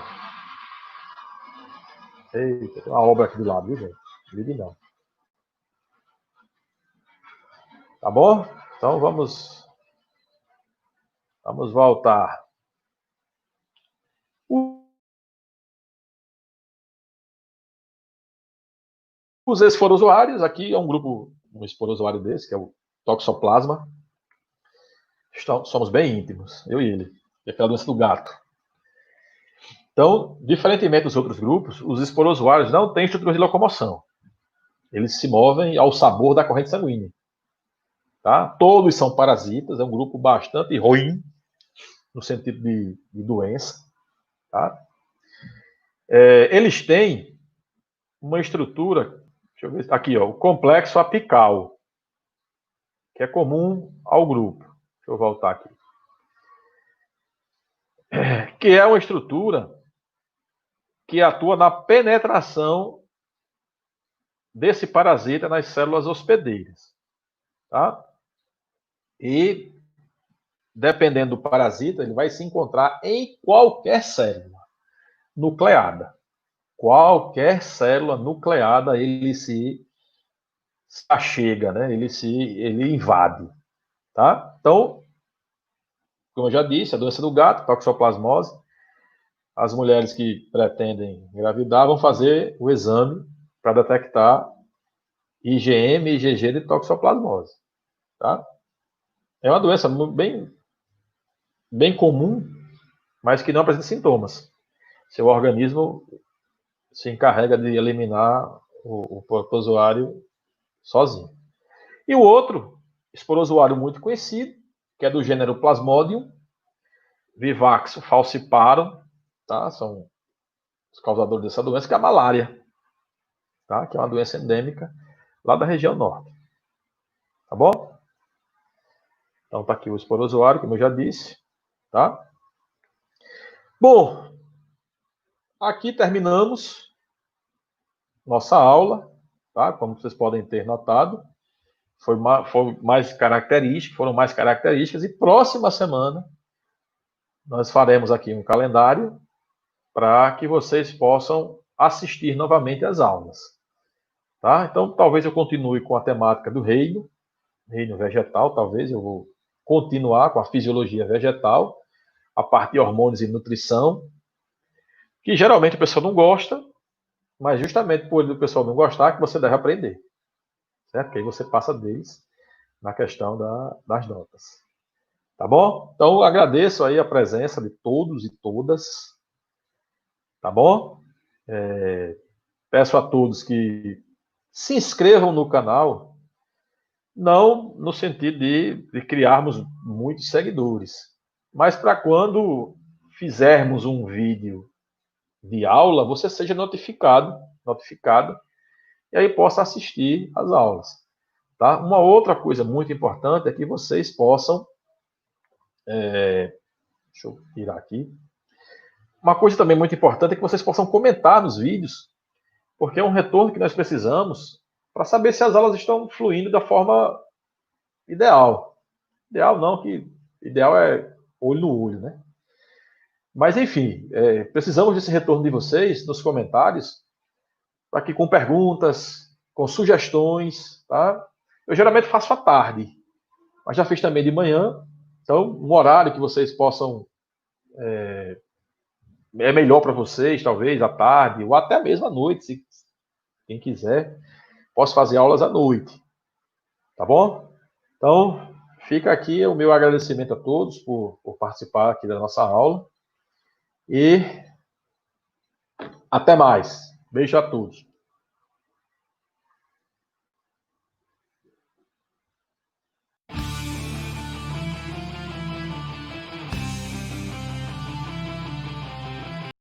Eita, tem uma obra aqui do lado, viu, gente? Ligue não. Tá bom? Então vamos voltar. Os esporozoários, aqui é um grupo, um esporozoário desse, que é o Toxoplasma. Somos bem íntimos, eu e ele. É aquela doença do gato. Então, diferentemente dos outros grupos, os esporozoários não têm estrutura de locomoção. Eles se movem ao sabor da corrente sanguínea. Tá? Todos são parasitas, é um grupo bastante ruim, no sentido de doença. Tá? Eles têm uma estrutura, deixa eu ver, aqui, ó, o complexo apical, que é comum ao grupo. Deixa eu voltar aqui. Que é uma estrutura que atua na penetração desse parasita nas células hospedeiras. Tá? E, dependendo do parasita, ele vai se encontrar em qualquer célula nucleada. Qualquer célula nucleada ele se achega, né? Ele invade. Tá? Então, como eu já disse, a doença do gato, toxoplasmose, as mulheres que pretendem engravidar vão fazer o exame para detectar IgM e IgG de toxoplasmose. Tá? É uma doença bem comum, mas que não apresenta sintomas. Seu organismo se encarrega de eliminar o protozoário sozinho. E o outro, esporozoário muito conhecido, que é do gênero Plasmodium, Vivax falciparum, tá? São os causadores dessa doença, que é a malária, tá? Que é uma doença endêmica lá da região norte. Tá bom? Então tá aqui o esporozoário, como eu já disse, tá? Bom, aqui terminamos nossa aula, tá? Como vocês podem ter notado, foram mais características, e próxima semana nós faremos aqui um calendário para que vocês possam assistir novamente às aulas. Tá? Então, talvez eu continue com a temática do reino vegetal, talvez eu vou continuar com a fisiologia vegetal, a parte de hormônios e nutrição, que geralmente o pessoal não gosta, mas justamente por o pessoal não gostar que você deve aprender. Certo? Porque aí você passa deles na questão das notas. Tá bom? Então, agradeço aí a presença de todos e todas. Tá bom? peço a todos que se inscrevam no canal, não no sentido de criarmos muitos seguidores, mas para quando fizermos um vídeo de aula, você seja notificado, e aí possa assistir às aulas. Tá? Uma outra coisa muito importante é que vocês possam. Deixa eu tirar aqui. Uma coisa também muito importante é que vocês possam comentar nos vídeos, porque é um retorno que nós precisamos para saber se as aulas estão fluindo da forma ideal. Ideal não, que ideal é olho no olho, né? Mas enfim, precisamos desse retorno de vocês nos comentários, para que com perguntas, com sugestões, tá? Eu geralmente faço à tarde, mas já fiz também de manhã. Então, um horário que vocês possam é melhor para vocês, talvez à tarde, ou até mesmo à noite, se quem quiser. Posso fazer aulas à noite, tá bom? Então, fica aqui o meu agradecimento a todos por participar aqui da nossa aula. E até mais. Beijo a todos.